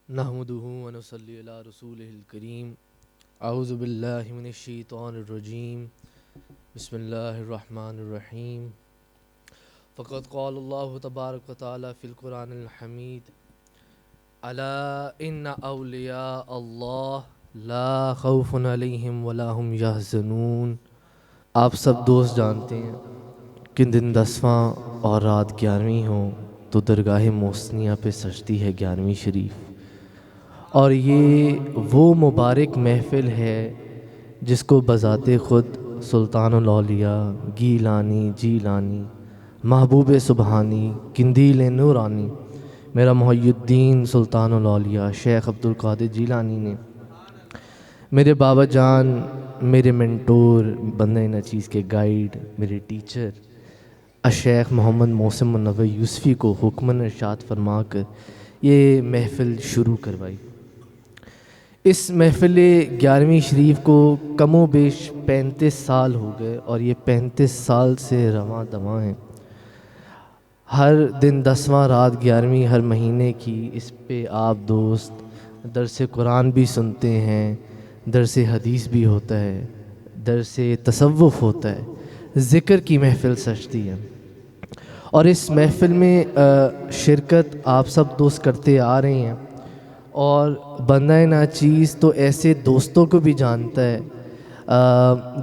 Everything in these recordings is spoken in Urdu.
نحمدہ ونصلی علی رسولہ الکریم اعوذ باللہ من الشیطان الرجیم بسم اللہ الرحمن الرحیم فقد قال اللہ تبارک و تعالی فی القرآن الحمید الا ان اولیاء اللہ لا خوف علیہم ولا هم یحزنون۔ آپ سب دوست جانتے ہیں کہ دن 10واں اور رات 11ویں ہو تو درگاہ محسنیہ پہ سجتی ہے 11ویں شریف، اور یہ وہ مبارک محفل ہے جس کو بذات خود سلطان الاولیاء گیلانی جیلانی محبوب سبحانی قندیل نورانی میرا محی الدین سلطان الاولیاء شیخ عبد القادر جیلانی نے، میرے بابا جان، میرے منٹور، بندہ نچیز کے گائیڈ، میرے ٹیچر الشیخ محمد محسن منور یوسفی کو حکمن ارشاد فرما کر یہ محفل شروع کروائی۔ اس محفل 11ویں شریف کو کم و بیش 35 سال ہو گئے، اور یہ 35 سال سے رواں دواں ہیں۔ ہر دن 10واں رات 11ویں ہر مہینے کی اس پہ آپ دوست درس قرآن بھی سنتے ہیں، درس حدیث بھی ہوتا ہے، درس تصوف ہوتا ہے، ذکر کی محفل سجتی ہے، اور اس محفل میں شرکت آپ سب دوست کرتے آ رہے ہیں۔ اور بندہ ناچیز تو ایسے دوستوں کو بھی جانتا ہے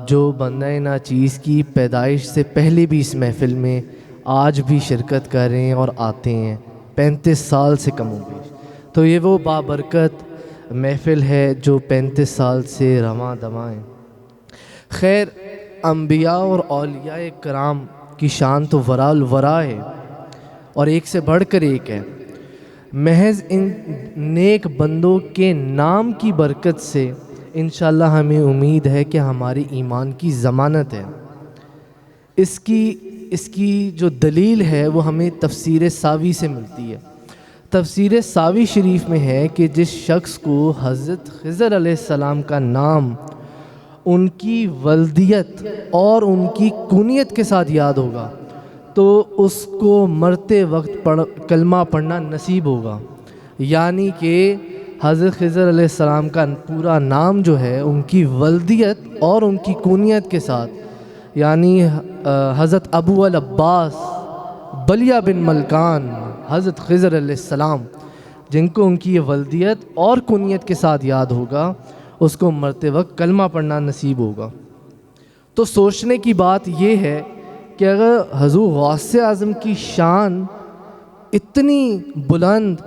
جو بندہ ناچیز کی پیدائش سے پہلے بھی اس محفل میں آج بھی شرکت کر رہے ہیں اور آتے ہیں 35 سال سے کم و بیش۔ تو یہ وہ بابرکت محفل ہے جو 35 سال سے رواں دواں ہے۔ خیر، انبیاء اور اولیاء کرام کی شان تو وراء الورا ہے، اور ایک سے بڑھ کر ایک ہے۔ محض ان نیک بندوں کے نام کی برکت سے انشاءاللہ ہمیں امید ہے کہ ہمارے ایمان کی ضمانت ہے۔ اس کی جو دلیل ہے وہ ہمیں تفسیر ساوی سے ملتی ہے۔ تفسیر ساوی شریف میں ہے کہ جس شخص کو حضرت خضر علیہ السلام کا نام ان کی ولدیت اور ان کی کنیت کے ساتھ یاد ہوگا تو اس کو مرتے وقت کلمہ پڑھنا نصیب ہوگا، یعنی کہ حضرت خضر علیہ السلام کا پورا نام جو ہے ان کی ولدیت اور ان کی کنیت کے ساتھ، یعنی حضرت ابو العباس بلیہ بن ملکان حضرت خضر علیہ السلام، جن کو ان کی یہ ولدیت اور کنیت کے ساتھ یاد ہوگا، اس کو مرتے وقت کلمہ پڑھنا نصیب ہوگا۔ تو سوچنے کی بات یہ ہے کہ اگر حضور غوث اعظم کی شان اتنی بلند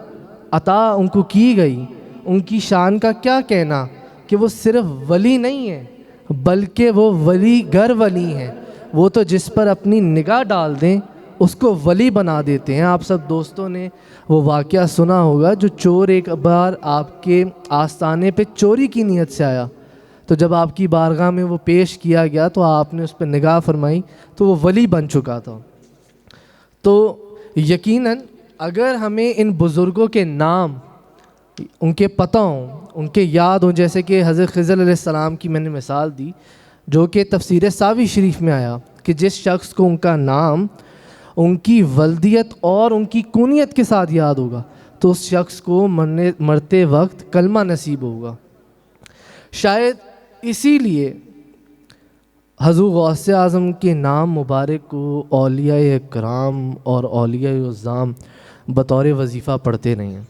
عطا ان کو کی گئی، ان کی شان کا کیا کہنا کہ وہ صرف ولی نہیں ہیں بلکہ وہ ولی گر ولی ہیں۔ وہ تو جس پر اپنی نگاہ ڈال دیں اس کو ولی بنا دیتے ہیں۔ آپ سب دوستوں نے وہ واقعہ سنا ہوگا جو چور ایک بار آپ کے آستانے پہ چوری کی نیت سے آیا، تو جب آپ کی بارگاہ میں وہ پیش کیا گیا تو آپ نے اس پہ نگاہ فرمائی تو وہ ولی بن چکا تھا۔ تو یقیناً اگر ہمیں ان بزرگوں کے نام، ان کے پتہ ہوں، ان کے یاد ہوں، جیسے کہ حضرت خضر علیہ السلام کی میں نے مثال دی جو کہ تفسیر ساوی شریف میں آیا کہ جس شخص کو ان کا نام ان کی ولدیت اور ان کی کنیت کے ساتھ یاد ہوگا تو اس شخص کو مرتے وقت کلمہ نصیب ہوگا۔ شاید اسی لیے حضور غوث اعظم کے نام مبارک کو اولیاء کرام اور اولیاء عظام بطور وظیفہ پڑھتے رہے ہیں۔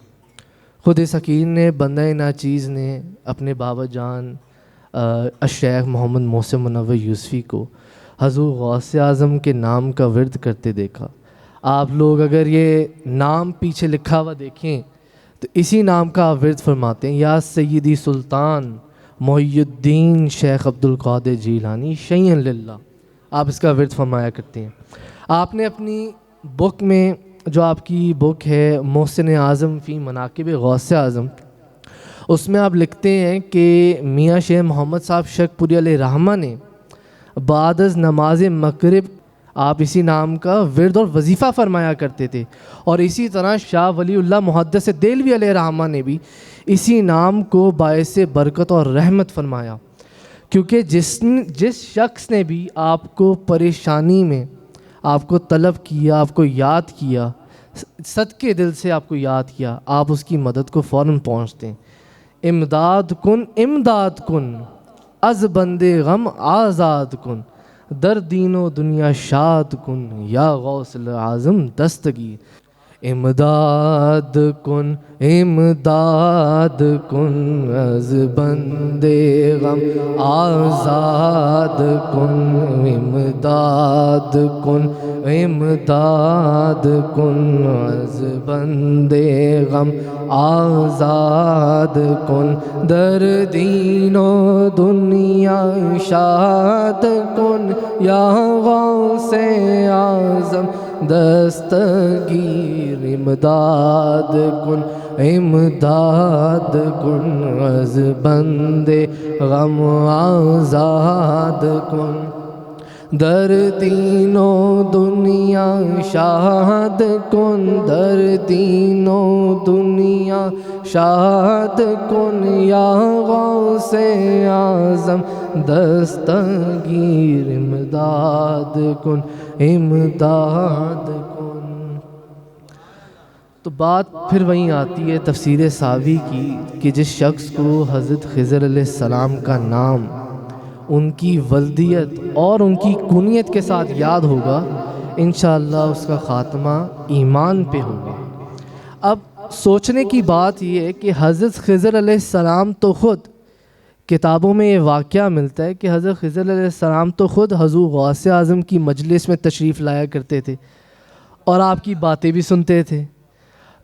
خود سکین نے، بندہ ناچیز نے اپنے بابا جان الشیخ محمد محسن منور یوسفی کو حضور غوث اعظم کے نام کا ورد کرتے دیکھا۔ آپ لوگ اگر یہ نام پیچھے لکھا ہوا دیکھیں تو اسی نام کا آپ ورد فرماتے ہیں، یا سیدی سلطان محی الدین شیخ عبد القادر جیلانی شیئا للہ، آپ اس کا ورد فرمایا کرتے ہیں۔ آپ نے اپنی بک میں، جو آپ کی بک ہے محسن اعظم فی مناقب غوث اعظم، اس میں آپ لکھتے ہیں کہ میاں شیخ محمد صاحب شک پوری علیہ رحمہ نے بعد از نماز مغرب آپ اسی نام کا ورد اور وظیفہ فرمایا کرتے تھے، اور اسی طرح شاہ ولی اللہ محدث دہلوی علیہ رحمہ نے بھی اسی نام کو باعث برکت اور رحمت فرمایا، کیونکہ جس شخص نے بھی آپ کو پریشانی میں آپ کو طلب کیا، آپ کو یاد کیا، صدقے دل سے آپ کو یاد کیا، آپ اس کی مدد کو فوراً پہنچتے ہیں۔ امداد کن از بندے غم آزاد کن، در دین و دنیا شاد کن یا غوث العظم دستگیر۔ امداد کن از بندے غم آزاد کن، امداد کن از بندے غم آزاد کن، در دین و دنیا شاد کن یا غوث اعظم دستگیر۔ امداد کن از بندے غم آزاد کن، در دین و دنیا شاد کن، در دین و دنیا شاد کن یا غوث اعظم دستگیر۔ امداد کن۔ تو بات پھر وہیں آتی ہے تفسیر ساوی کی کہ جس شخص کو حضرت خضر علیہ السلام کا نام ان کی ولدیت اور ان کی کنیت کے ساتھ یاد ہوگا، انشاءاللہ اس کا خاتمہ ایمان پہ ہوگا۔ اب سوچنے کی بات یہ ہے کہ حضرت خضر علیہ السلام تو خود، کتابوں میں یہ واقعہ ملتا ہے کہ حضرت خضر علیہ السلام تو خود حضور غوث اعظم کی مجلس میں تشریف لایا کرتے تھے اور آپ کی باتیں بھی سنتے تھے۔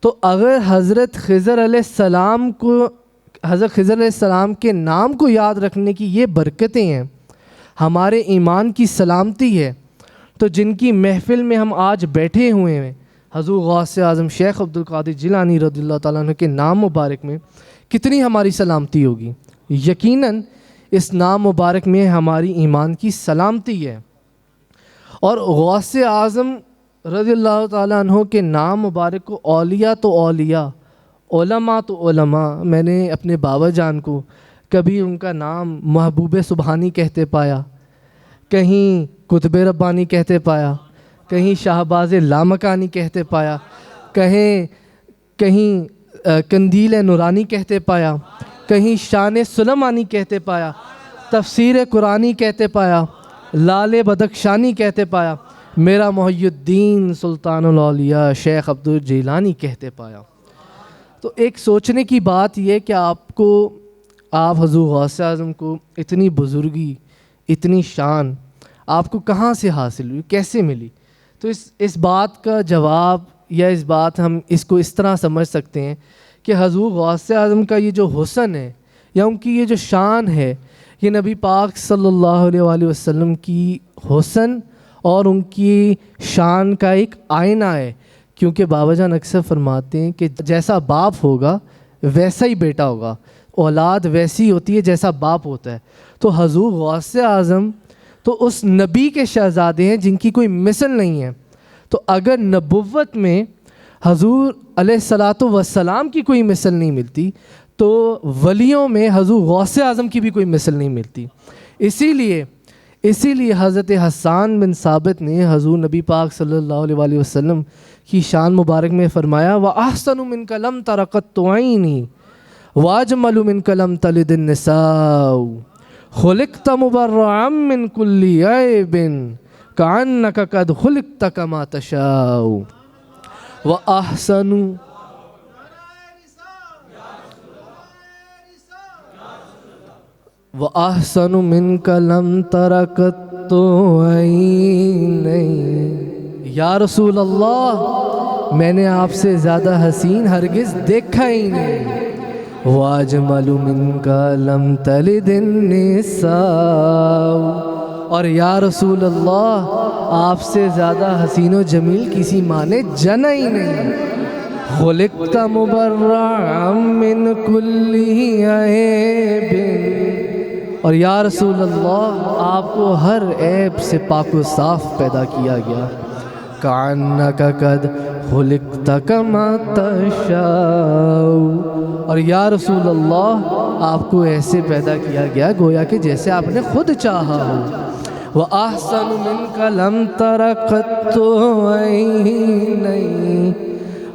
تو اگر حضرت خضر علیہ السلام کے نام کو یاد رکھنے کی یہ برکتیں ہیں، ہمارے ایمان کی سلامتی ہے، تو جن کی محفل میں ہم آج بیٹھے ہوئے ہیں، حضور غوث اعظم شیخ عبدالقادر جیلانی رضی اللہ تعالیٰ عنہ کے نام مبارک میں کتنی ہماری سلامتی ہوگی۔ یقیناً اس نام مبارک میں ہماری ایمان کی سلامتی ہے۔ اور غوث اعظم رضی اللہ تعالیٰ عنہ کے نام مبارک کو اولیاء تو اولیاء، علماء تو علماء، میں نے اپنے بابا جان کو کبھی ان کا نام محبوب سبحانی کہتے پایا، کہیں قطب ربانی کہتے پایا، کہیں شہباز لامکانی کہتے پایا، کہیں قندیل نورانی کہتے پایا، کہیں شان سلیمانی کہتے پایا، تفسیر قرآنی کہتے پایا، لال بدخشانی کہتے پایا، میرا محی الدین سلطان الاولیاء شیخ عبدالجیلانی کہتے پایا۔ تو ایک سوچنے کی بات یہ کہ آپ حضور غوث اعظم کو اتنی بزرگی، اتنی شان آپ کو کہاں سے حاصل ہوئی، کیسے ملی؟ تو اس بات کا جواب یا ہم اس کو اس طرح سمجھ سکتے ہیں کہ حضور غوث اعظم کا یہ جو حسن ہے یا ان کی یہ جو شان ہے، یہ نبی پاک صلی اللہ علیہ وآلہ وسلم کی حسن اور ان کی شان کا ایک آئینہ ہے۔ کیونکہ بابا جان اکثر فرماتے ہیں کہ جیسا باپ ہوگا ویسا ہی بیٹا ہوگا، اولاد ویسی ہوتی ہے جیسا باپ ہوتا ہے۔ تو حضور غوث اعظم تو اس نبی کے شہزادے ہیں جن کی کوئی مثل نہیں ہے۔ تو اگر نبوت میں حضور علیہ الصلاۃ والسلام کی کوئی مثل نہیں ملتی تو ولیوں میں حضور غوث اعظم کی بھی کوئی مثل نہیں ملتی۔ اسی لیے حضرت حسان بن ثابت نے حضور نبی پاک صلی اللہ علیہ وآلہ وسلم کی شان مبارک میں فرمایا وَأَحْسَنُ مِنْكَ لَمْ تَرَ قَطُّ عَيْنِي وَأَجْمَلُ مِنْكَ لَمْ تَلِدِ النِّسَاءُ خُلِقْتَ مُبَرَّعًا مِنْ كُلِّ عَيْبٍ كَأَنَّكَ قَدْ خُلِقْتَ كَمَا تَشَاءُ وَأَحْسَنُ مِنْكَ لَمْ تَرَ قَطُّ عَيْنِي۔ یا رسول اللہ، میں نے آپ سے زیادہ حسین ہرگز دیکھا ہی نہیں۔ وَأَجْمَلُ مِنْكَ لَمْ تَلِدِ النِّسَاءُ، اور یا رسول اللہ، آپ سے زیادہ حسین و جمیل کسی ماں نے جنا ہی نہیں۔ خُلِقْتَ مُبَرَّعًا مِنْ كُلِّ عَيْبٍ، اور یا رسول اللہ، آپ کو ہر عیب سے پاک و صاف پیدا کیا گیا۔ کَأَنَّكَ قَدْ خُلِقْتَ كَمَا تَشَاءُ، اور یا رسول اللہ، آپ کو ایسے پیدا کیا گیا گویا کہ جیسے آپ نے خود چاہا ہو۔ وَأَحْسَنُ مِنْكَ لَمْ تَرَ قَطُّ عَيْنِي،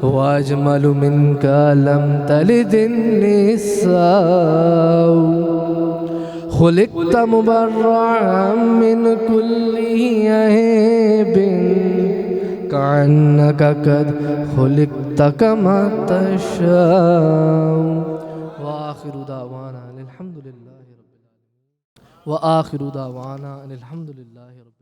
وأجمل منك لم تلد النساء خلقت مبرعا من كل عيب كأنك قد خلقت كما تشاء وآخر دعوانا الحمد لله رب العالمين وآخر دعوانا الحمد لله رب